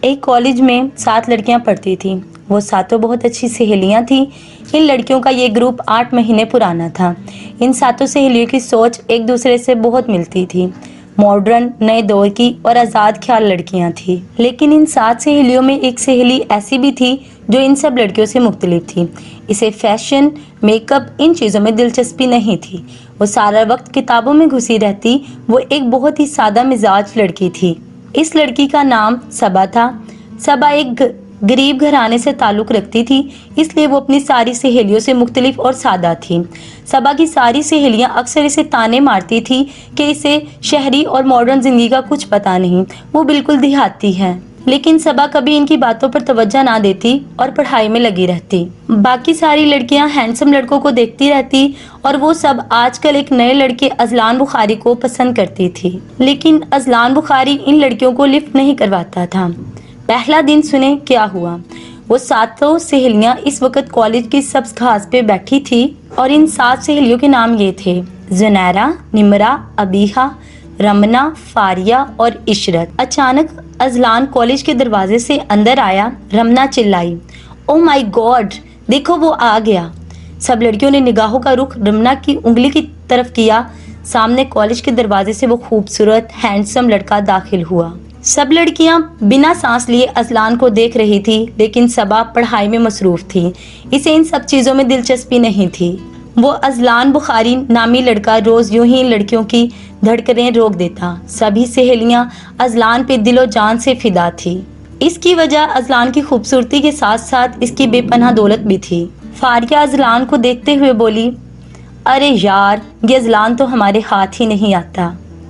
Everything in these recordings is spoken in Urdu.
ایک کالج میں 7 لڑکیاں پڑھتی تھیں۔ وہ ساتوں بہت اچھی سہیلیاں تھیں۔ ان لڑکیوں کا یہ گروپ 8 مہینے پرانا تھا۔ ان ساتوں سہیلیوں کی سوچ ایک دوسرے سے بہت ملتی تھی۔ ماڈرن، نئے دور کی اور آزاد خیال لڑکیاں تھیں۔ لیکن ان 7 سہیلیوں میں ایک سہیلی ایسی بھی تھی جو ان سب لڑکیوں سے مختلف تھی۔ اسے فیشن، میک اپ، ان چیزوں میں دلچسپی نہیں تھی۔ وہ سارا وقت کتابوں میں گھسی رہتی۔ وہ ایک بہت ہی سادہ مزاج لڑکی تھی۔ اس لڑکی کا نام صبا تھا۔ صبا ایک غریب گھرانے سے تعلق رکھتی تھی، اس لیے وہ اپنی ساری سہیلیوں سے مختلف اور سادہ تھی۔ صبا کی ساری سہیلیاں اکثر اسے طعنے مارتی تھی کہ اسے شہری اور ماڈرن زندگی کا کچھ پتہ نہیں، وہ بالکل دیہاتی ہے۔ لیکن صبا کبھی ان کی باتوں پر توجہ نہ دیتی اور پڑھائی میں لگی رہتی۔ باقی ساری لڑکیاں ہینڈسم لڑکوں کو دیکھتی رہتی اور وہ سب آج کل ایک نئے لڑکے اذلان بخاری کو پسند کرتی تھی۔ لیکن اذلان بخاری ان لڑکیوں کو لفٹ نہیں کرواتا تھا۔ پہلا دن سنیں کیا ہوا۔ وہ ساتوں سہیلیاں اس وقت کالج کی سبز گھاس پہ بیٹھی تھی اور ان 7 سہیلیوں کے نام یہ تھے: زنیرہ، نمرہ، ابیحہ، رمنہ، فاریہ اور عشرت۔ اچانک اذلان کالج کے دروازے سے اندر آیا۔ رمنہ چلائی، او مائی گاڈ، دیکھو وہ آ گیا۔ سب لڑکیوں نے نگاہوں کا رخ رمنہ کی انگلی کی طرف کیا۔ سامنے کالج کے دروازے سے وہ خوبصورت ہینڈسم لڑکا داخل ہوا۔ سب لڑکیاں بنا سانس لیے اذلان کو دیکھ رہی تھی، لیکن صبا پڑھائی میں مصروف تھی۔ اسے ان سب چیزوں میں دلچسپی نہیں تھی۔ وہ اذلان بخاری نامی لڑکا روز یوں ہی ان لڑکیوں کی دھڑکنیں روک دیتا۔ سبھی سہیلیاں اذلان پہ دل و جان سے فدا تھی۔ اس کی وجہ اذلان کی خوبصورتی کے ساتھ ساتھ اس کی بے پناہ دولت بھی تھی۔ فاریہ اذلان کو دیکھتے ہوئے بولی، ارے یار، یہ اذلان تو ہمارے ہاتھ ہی نہیں آتا۔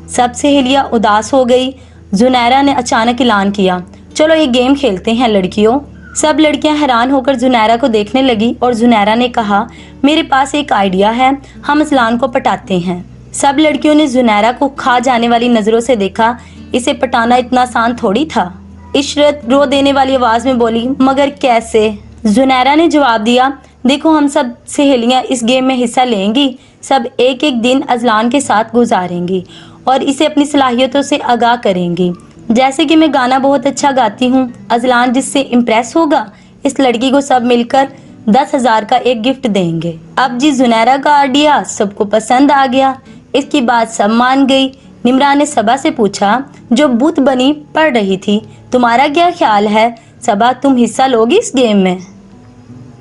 سب سہیلیاں اداس ہو گئی۔ زنیرہ نے اچانک اعلان کیا، چلو یہ گیم کھیلتے ہیں لڑکیوں۔ سب لڑکیاں حیران ہو کر زنیرہ کو دیکھنے لگی اور زنیرہ نے کہا، میرے پاس ایک آئیڈیا ہے، ہم اذلان کو پٹاتے ہیں۔ سب لڑکیوں نے زنیرہ کو کھا جانے والی نظروں سے دیکھا۔ اسے پٹانا اتنا آسان تھوڑی تھا۔ عشرت رو دینے والی آواز میں بولی، مگر کیسے؟ زنیرہ نے جواب دیا، دیکھو ہم سب سہیلیاں اس گیم میں حصہ لیں گی، سب ایک ایک دن اذلان کے ساتھ گزاریں گی اور اسے اپنی صلاحیتوں سے آگاہ کریں گی۔ جیسے کہ میں گانا بہت اچھا گاتی ہوں، اذلان جس سے امپریس ہوگا، اس لڑکی کو سب مل کر 10,000 کا ایک گفٹ دیں گے۔ اب جی زنیرہ کا آئیڈیا سب کو پسند آ گیا۔ اس کی بات سب مان گئی۔ نمرہ نے صبا سے پوچھا، جو بت بنی پڑھ رہی تھی، تمہارا کیا خیال ہے؟ صبا، تم حصہ لوگی اس گیم میں؟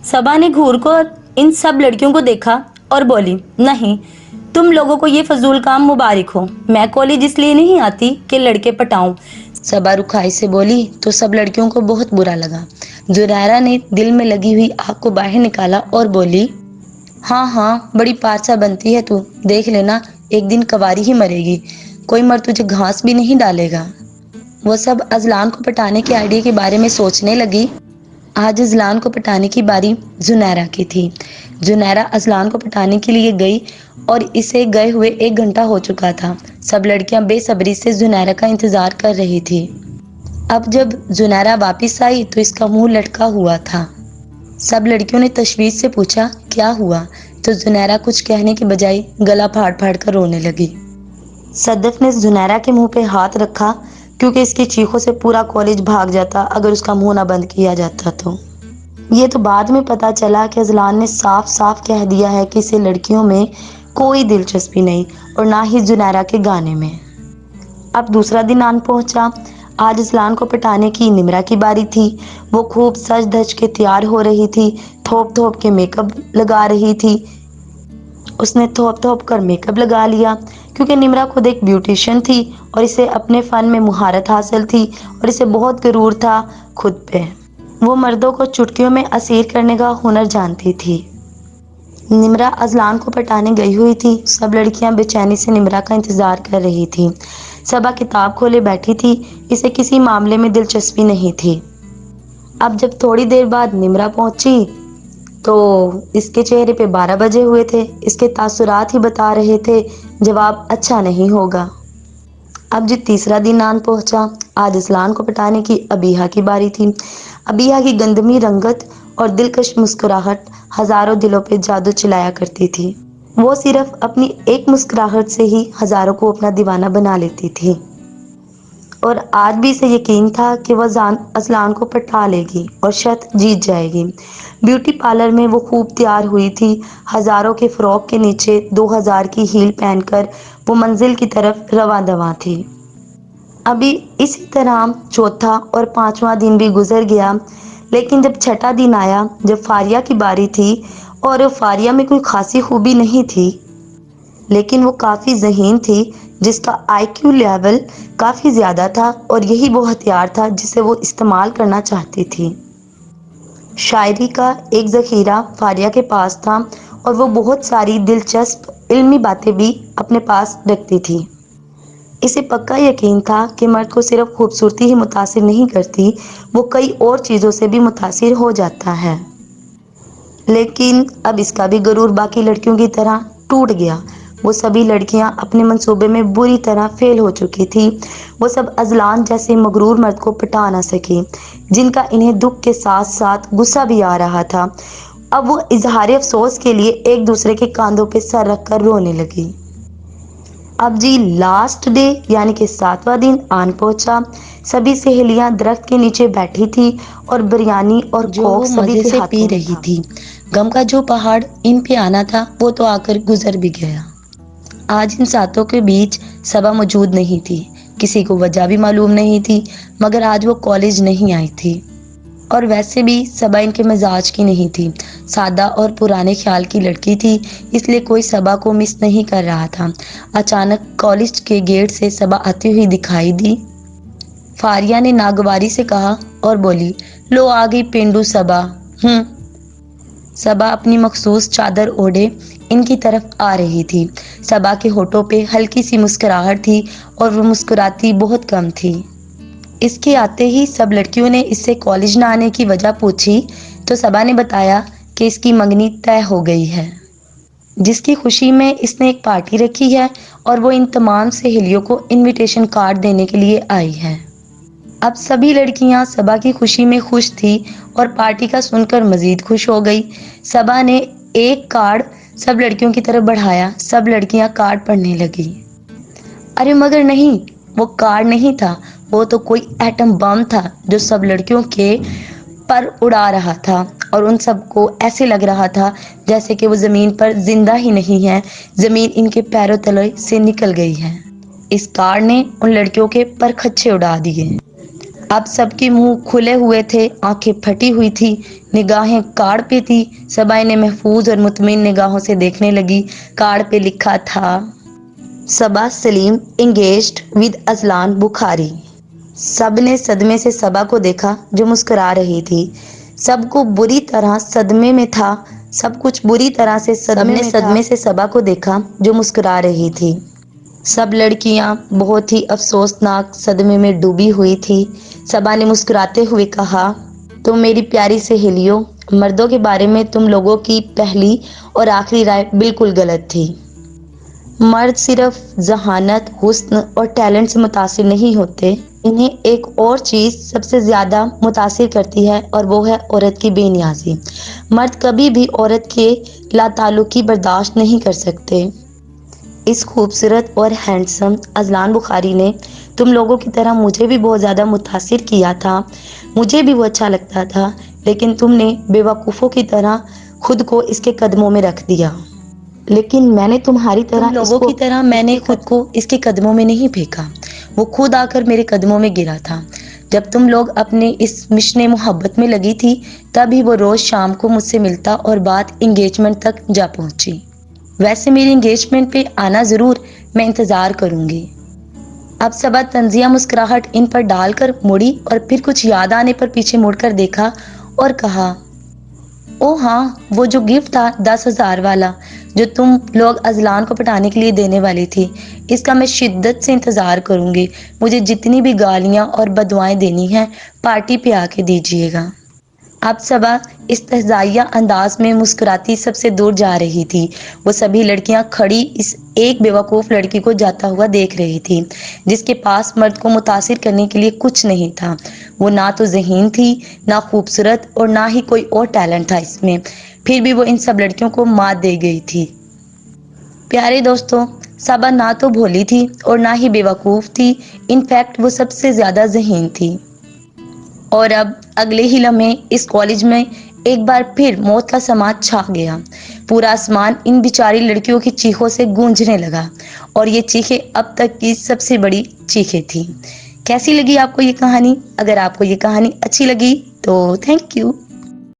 صبا نے گھور کر ان سب لڑکیوں کو دیکھا اور بولی، نہیں، تم لوگوں کو یہ فضول کام مبارک ہو۔ میں کالج اس لیے نہیں آتی کہ لڑکے پٹاؤں۔ صبا رکھائی سے بولی تو سب لڑکیوں کو بہت برا لگا۔ زنیرہ نے دل میں لگی ہوئی آگ کو باہر نکالا اور بولی، ہاں ہاں، بڑی پارسا بنتی ہے تو، دیکھ لینا ایک دن کواری ہی مرے گی، کوئی مرد تجھے گھاس بھی نہیں ڈالے گا۔ وہ سب اذلان کو پٹانے کے آئیڈیا کے بارے میں سوچنے لگی۔ آج اذلان کو پٹانے کی باری زنیرہ کی تھی۔ زنیرہ اذلان کو پٹانے کے لیے گئی اور اسے گئے ہوئے 1 گھنٹہ ہو چکا تھا۔ سب لڑکیاں بے صبری سے زنیرہ کا انتظار کر رہی تھی۔ اب جب زنیرہ واپس آئی تو اس کا منہ لٹکا ہوا تھا۔ سب لڑکیوں نے تشویش سے پوچھا، کیا ہوا؟ تو زنیرہ کچھ کہنے کے بجائے گلا پھاڑ پھاڑ کر رونے لگی۔ صدف نے زنیرہ کے منہ پہ ہاتھ رکھا، کیونکہ اس کی چیخوں سے پورا کالج بھاگ جاتا اگر اس کا منہ نہ بند کیا جاتا تو۔ یہ تو بعد میں پتا چلا کہ اذلان نے صاف صاف کہہ دیا ہے کہ اسے لڑکیوں میں کوئی دلچسپی نہیں اور نہ ہی زنیرہ کے گانے میں۔ اب دوسرا دن آن پہنچا۔ آج اذلان کو پٹانے کی نمرہ کی باری تھی۔ وہ خوب سج دھج کے تیار ہو رہی تھی، تھوپ تھوپ کے میک اپ لگا رہی تھی۔ اس نے تھوپ تھوپ کر میک اپ لگا لیا، کیونکہ نمرہ خود ایک بیوٹیشین تھی اور اسے اپنے فن میں مہارت حاصل تھی اور اسے بہت غرور تھا خود پہ۔ وہ مردوں کو چٹکیوں میں اسیر کرنے کا ہنر جانتی تھی۔ نمرہ اذلان کو پٹانے گئی ہوئی تھی۔ سب لڑکیاں بے چینی سے نمرہ کا انتظار کر رہی تھی۔ صبا کتاب کھولے بیٹھی تھی، اسے کسی معاملے میں دلچسپی نہیں تھی۔ اب جب تھوڑی دیر بعد نمرہ پہنچی تو اس کے چہرے پہ 12 بجے ہوئے تھے۔ اس کے تاثرات ہی بتا رہے تھے جواب اچھا نہیں ہوگا۔ اب جب تیسرا دن آن پہنچا، آج اذلان کو پٹانے کی ابیحہ کی باری تھی۔ ابیحہ کی گندمی رنگت اور دلکش مسکراہٹ ہزاروں دلوں پہ جادو چلایا کرتی تھی۔ وہ صرف اپنی ایک مسکراہٹ سے ہی ہزاروں کو اپنا دیوانہ بنا لیتی تھی۔ اور آج بھی اسے یقین تھا کہ وہ اذلان کو پٹا لے گی اور شرط جیت جائے گی۔ بیوٹی پارلر میں وہ خوب تیار ہوئی تھی، ہزاروں کے فراک کے نیچے 2000 کی ہیل پہن کر وہ منزل کی طرف رواں دواں تھی۔ ابھی اسی طرح چوتھا اور پانچواں دن بھی گزر گیا، لیکن جب چھٹا دن آیا، جب فاریہ کی باری تھی، اور فاریہ میں کوئی خاصی خوبی نہیں تھی، لیکن وہ کافی ذہین تھی، جس کا آئی کیو لیول کافی زیادہ تھا، اور یہی وہ ہتھیار تھا جسے وہ استعمال کرنا چاہتی تھی۔ شاعری کا ایک ذخیرہ فاریہ کے پاس تھا، اور وہ بہت ساری دلچسپ علمی باتیں بھی اپنے پاس رکھتی تھی۔ اسے پکا یقین تھا کہ مرد کو صرف خوبصورتی ہی متاثر نہیں کرتی، وہ کئی اور چیزوں سے بھی متاثر ہو جاتا ہے۔ لیکن اب اس کا بھی غرور باقی لڑکیوں کی طرح ٹوٹ گیا۔ وہ سبھی لڑکیاں اپنے منصوبے میں بری طرح فیل ہو چکی تھی۔ وہ سب اذلان جیسے مغرور مرد کو پٹا نہ سکی، جن کا انہیں دکھ کے ساتھ ساتھ غصہ بھی آ رہا تھا۔ اب وہ اظہار افسوس کے لیے ایک دوسرے کے کاندھوں پہ سر رکھ کر رونے لگی۔ اب جی لاسٹ ڈے یعنی کہ 7واں دن آن پہنچا۔ سبھی سہیلیاں درخت کے نیچے بیٹھی تھی اور بریانی اور کوک سبھی کے ہاتھوں میں تھا۔ غم کا جو پہاڑ ان پہ آنا تھا وہ تو آ کر گزر بھی گیا۔ آج ان ساتوں کے بیچ صبا موجود نہیں تھی۔ کسی کو وجہ بھی معلوم نہیں تھی، مگر آج وہ کالج نہیں آئی تھی، اور ویسے بھی صبا ان کے مزاج کی نہیں تھی۔ سادہ اور پرانے خیال کی لڑکی تھی، اس لیے کوئی صبا کو مس نہیں کر رہا تھا۔ اچانک کالج کے گیٹ سے صبا آتی ہوئی دکھائی دی۔ فاریہ نے ناگواری سے کہا اور بولی، لو آ گئی پینڈو صبا۔ صبا اپنی مخصوص چادر اوڑھے ان کی طرف آ رہی تھی۔ صبا کے ہونٹوں پہ ہلکی سی مسکراہٹ تھی، اور وہ مسکراتی بہت کم تھی۔ اس کے آتے ہی سب لڑکیوں نے اس سے کالج نہ آنے کی وجہ پوچھی، تو صبا نے بتایا کہ اس کی منگنی طے ہو گئی ہے، جس کی خوشی میں اس نے ایک پارٹی رکھی ہے، اور وہ ان تمام سہیلیوں کو انویٹیشن کارڈ دینے کے لیے آئی ہے۔ اب سبھی لڑکیاں صبا کی خوشی میں خوش تھی، اور پارٹی کا سن کر مزید خوش ہو گئی۔ صبا نے ایک کارڈ سب لڑکیوں کی طرف بڑھایا۔ سب لڑکیاں کارڈ پڑھنے لگی۔ ارے مگر نہیں، وہ کارڈ نہیں تھا، وہ تو کوئی ایٹم بم تھا جو سب لڑکیوں کے پر اڑا رہا تھا، اور ان سب کو ایسے لگ رہا تھا جیسے کہ وہ زمین پر زندہ ہی نہیں ہے، زمین ان کے پیروں تلے سے نکل گئی ہے۔ اس کارڈ نے ان لڑکیوں کے پر خچے اڑا دیے۔ اب سب کے منہ کھلے ہوئے تھے، آنکھیں پھٹی ہوئی تھی، نگاہیں کارڈ پہ تھی۔ صبا انہیں محفوظ اور مطمئن نگاہوں سے دیکھنے لگی۔ کارڈ پہ لکھا تھا، صبا سلیم انگیجڈ ود اذلان بخاری۔ سب نے صدمے سے صبا کو دیکھا جو مسکرا رہی تھی۔ سب کو بری طرح صدمے میں تھا، سب کچھ بری طرح سے صدمے سے صبا کو دیکھا جو مسکرا رہی تھی۔ سب لڑکیاں بہت ہی افسوسناک صدمے میں ڈوبی ہوئی تھی۔ صبا نے مسکراتے ہوئے کہا، تم میری پیاری سہیلیوں، مردوں کے بارے میں تم لوگوں کی پہلی اور آخری رائے بالکل غلط تھی۔ مرد صرف ذہانت، حسن اور ٹیلنٹ سے متاثر نہیں ہوتے، انہیں ایک اور چیز سب سے زیادہ متاثر کرتی ہے، اور وہ ہے عورت کی بے نیازی۔ مرد کبھی بھی عورت کے لا تعلقی برداشت نہیں کر سکتے۔ اس خوبصورت اور ہینڈسم اذلان بخاری نے تم لوگوں کی طرح مجھے بھی بہت زیادہ متاثر کیا تھا، مجھے بھی وہ اچھا لگتا تھا، لیکن تم نے بے وقوفوں کی طرح خود کو اس کے قدموں میں رکھ دیا۔ لیکن میں نے تمہاری طرح میں نے خود کو اس کے قدموں میں نہیں پھینکا، وہ خود آ کر میرے قدموں میں گرا تھا۔ جب تم لوگ اپنے اس مشن محبت میں لگی تھی، تبھی وہ روز شام کو مجھ سے ملتا، اور بات انگیجمنٹ تک جا پہنچی۔ ویسے میری انگیجمنٹ پہ آنا ضرور، میں انتظار کروں گی۔ اب صبا طنزیہ مسکراہٹ ان پر ڈال کر مڑی، اور پھر کچھ یاد آنے پر پیچھے مڑ کر دیکھا اور کہا، او ہاں، وہ جو گفٹ تھا 10,000 والا، جو تم لوگ اذلان کو پٹانے کے لیے دینے والی تھی، اس کا میں شدت سے انتظار کروں گی۔ مجھے جتنی بھی گالیاں اور بددعائیں دینی ہیں، پارٹی پہ آ کے دیجیے گا۔ اب صبا استہزائیہ انداز میں مسکراتی سب سے دور جا رہی تھی۔ وہ سبھی لڑکیاں کھڑی اس ایک بے وقوف لڑکی کو جاتا ہوا دیکھ رہی تھی، جس کے پاس مرد کو متاثر کرنے کے لیے کچھ نہیں تھا۔ وہ نہ تو ذہین تھی، نہ خوبصورت، اور نہ ہی کوئی اور ٹیلنٹ تھا اس میں، پھر بھی وہ ان سب لڑکیوں کو مات دے گئی تھی۔ پیارے دوستوں، صابا نہ تو بھولی تھی اور نہ ہی بیوقوف تھی، انفیکٹ وہ سب سے زیادہ ذہین تھی۔ اور اب اگلے ہی لمحے اس کالج میں ایک بار پھر موت کا سماج چھا گیا۔ پورا آسمان ان بیچاری لڑکیوں کی چیخوں سے گونجنے لگا، اور یہ چیخیں اب تک کی سب سے بڑی چیخیں تھیں۔ کیسی لگی آپ کو یہ کہانی؟ اگر آپ کو یہ کہانی اچھی لگی تو تھینک یو۔